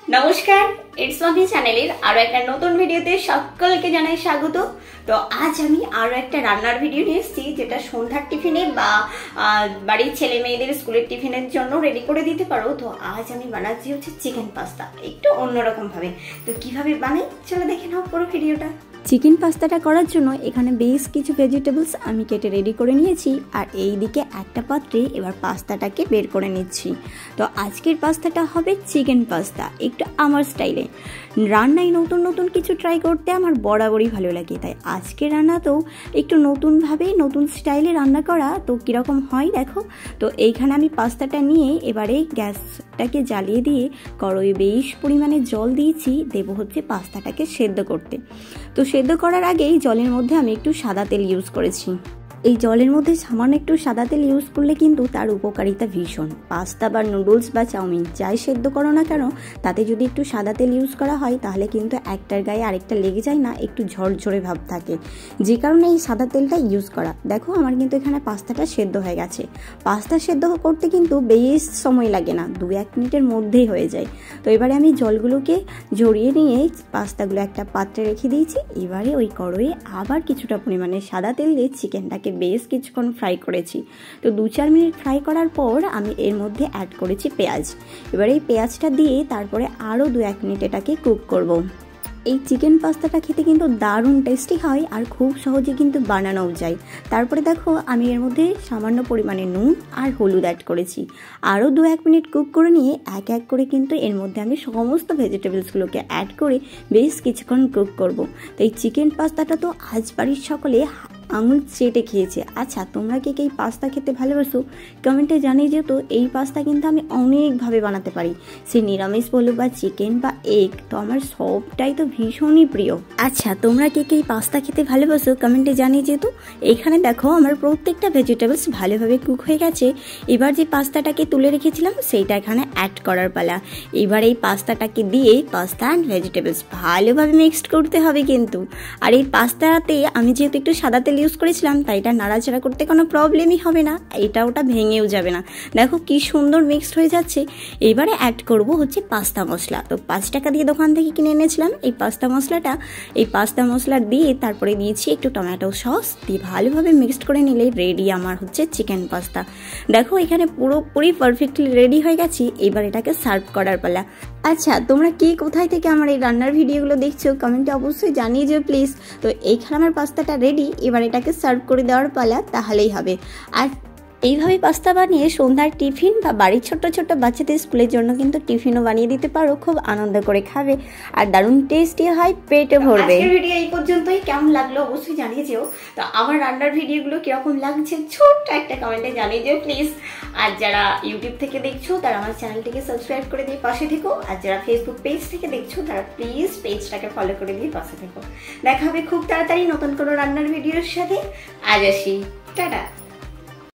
নমস্কার, ইটস মামি চ্যানেলের আরো একটা নতুন ভিডিওতে সকলকে জানাই স্বাগত। তো আজ আমি আরো একটা রান্নার ভিডিও নিয়ে এসেছি, যেটা সন্ধ্যার টিফিনে বা বাড়ির ছেলে মেয়েদের স্কুলের টিফিনের জন্য রেডি করে দিতে পারো। তো আজ আমি বানাচ্ছি হচ্ছে চিকেন পাস্তা, একটু অন্যরকম ভাবে। তো কিভাবে বানাই চলো দেখে নাও পুরো ভিডিওটা। চিকেন পাস্তাটা করার জন্য এখানে বেশ কিছু ভেজিটেবলস আমি কেটে রেডি করে নিয়েছি, আর এই দিকে একটা পাত্রে এবার পাস্তাটাকে বের করে নিচ্ছি। তো আজকের পাস্তাটা হবে চিকেন পাস্তা, একটু আমার স্টাইলে। রান্নায় নতুন নতুন কিছু ট্রাই করতে আমার বরাবরই ভালো লাগে, তাই আজকের রান্নাতেও একটু নতুনভাবে নতুন স্টাইলে রান্না করা। তো কীরকম হয় দেখো। তো এইখানে আমি পাস্তাটা নিয়ে এবারে গ্যাসটাকে জ্বালিয়ে দিয়ে কড়াইয়ে বেশ পরিমাণে জল দিয়েছি, দেবো হচ্ছে পাস্তাটাকে সেদ্ধ করতে। তো সেদ্ধ করার আগেই জলের মধ্যে আমি একটু সাদা তেল ইউজ করেছি। এই জলের মধ্যে সামান্য একটু সাদা তেল ইউজ করলে কিন্তু তার উপকারিতা ভীষণ। পাস্তা বা নুডলস বা চাউমিন যাই সেদ্ধ করো না কেন, তাতে যদি একটু সাদা তেল ইউজ করা হয় তাহলে কিন্তু একটার গায়ে আরেকটা লেগে যায় না, একটু ঝরঝরে ভাব থাকে, যে কারণে এই সাদা তেলটা ইউজ করা। দেখো আমার কিন্তু এখানে পাস্তাটা সেদ্ধ হয়ে গেছে। পাস্তা সেদ্ধ করতে কিন্তু বেশ সময় লাগে না, 2-1 মিনিটের মধ্যেই হয়ে যায়। তো এবারে আমি জলগুলোকে ঝরিয়ে নিয়ে পাস্তাগুলো একটা পাত্রে রেখে দিয়েছি। এবারে ওই কড়াইয়ে আবার কিছুটা পরিমাণে সাদা তেল দিয়ে চিকেনটাকে বেশ কিছুক্ষণ ফ্রাই করেছি। তো 2-4 মিনিট ফ্রাই করার পর আমি এর মধ্যে অ্যাড করেছি পেঁয়াজ। এবার এই পেঁয়াজটা দিয়ে তারপরে আরও 2-1 মিনিট এটাকে কুক করব। এই চিকেন পাস্তাটা খেতে কিন্তু দারুণ টেস্টি হয়, আর খুব সহজে কিন্তু বানানোও যায়। তারপরে দেখো আমি এর মধ্যে সামান্য পরিমাণে নুন আর হলুদ অ্যাড করেছি। আরও 2-1 মিনিট কুক করে নিয়ে এক এক করে কিন্তু এর মধ্যে আমি সমস্ত ভেজিটেবলসগুলোকে অ্যাড করে বেশ কিছুক্ষণ কুক করব। তো এই চিকেন পাস্তাটা তো আজ বাড়ির সকলে আঙুল চেটে খেয়েছে। আচ্ছা, তোমরা কে এই পাস্তা খেতে ভালোবাসো কমেন্টে জানিয়ে যেত। এই পাস্তা কিন্তু আমি অনেকভাবে বানাতে পারি, সে নিরামিষ বলো বা চিকেন বা এগ, তো আমার সবটাই তো ভীষণই প্রিয়। আচ্ছা, তোমরা কে এই পাস্তা খেতে ভালোবাসো কমেন্টে জানিয়ে যেত। এইখানে দেখো আমার প্রত্যেকটা ভেজিটেবলস ভালোভাবে কুক হয়ে গেছে। এবার যে পাস্তাটাকে তুলে রেখেছিলাম সেইটা এখানে অ্যাড করার পালা। এবার এই পাস্তাটাকে দিয়ে পাস্তা অ্যান্ড ভেজিটেবলস ভালোভাবে মিক্সড করতে হবে কিন্তু। আর এই পাস্তাতে আমি যেহেতু একটু সাদা তেল ইউজ করেছিলাম, তাই এটা নাড়াচাড়া করতে কোনো প্রবলেমই হবে না, এটা ওটা ভেঙেও যাবে না। দেখো কি সুন্দর মিক্সড হয়ে যাচ্ছে। এবারে অ্যাড করব হচ্ছে পাস্তা মশলা। তো 5 টাকা দিয়ে দোকান থেকে কিনে এনেছিলাম এই পাস্তা মশলাটা। এই পাস্তা মশলা দিয়ে তারপরে দিয়েছি একটু টমেটো সস দিয়ে ভালোভাবে মিক্সড করে নিলেই রেডি আমার হচ্ছে চিকেন পাস্তা। দেখো এখানে পুরোপুরি পারফেক্টলি রেডি হয়ে গেছি। এবার এটাকে সার্ভ করার পালা। আচ্ছা, তোমরা কে কোথায় থেকে আমার এই রান্নার ভিডিওগুলো দেখছো কমেন্টে অবশ্যই জানিয়ে যেও প্লিজ। তো এইখানে আমার পাস্তাটা রেডি, এবার এটাকে সার্ভ করে দেওয়ার পালা, তাহলেই হবে। আর এইভাবে পাস্তা বানিয়ে সন্ধ্যার টিফিন বা বাড়ির ছোট্ট ছোট্ট বাচ্চাদের স্কুলের জন্য কিন্তু টিফিনও বানিয়ে দিতে পারো, খুব আনন্দ করে খাবে আর দারুণ টেস্টি হয়, পেটে ভরবে। আজকের ভিডিও এই পর্যন্তই, কেমন লাগলো অবশ্যই জানিয়ে যেও। তো আমার রান্নার ভিডিওগুলো কিরকম লাগছে ছোট্ট একটা কমেন্টে জানিয়ে যেও প্লিজ। আর যারা ইউটিউব থেকে দেখছো তারা আমার চ্যানেলটিকে সাবস্ক্রাইব করে দিয়ে পাশে থেকো, আর যারা ফেসবুক পেজ থেকে দেখছো তারা প্লিজ পেজটাকে ফলো করে দিয়ে পাশে থেকো। দেখা হবে খুব তাড়াতাড়ি নতুন কোনো রান্নার ভিডিওর সাথে। আজ আসি, টাটা।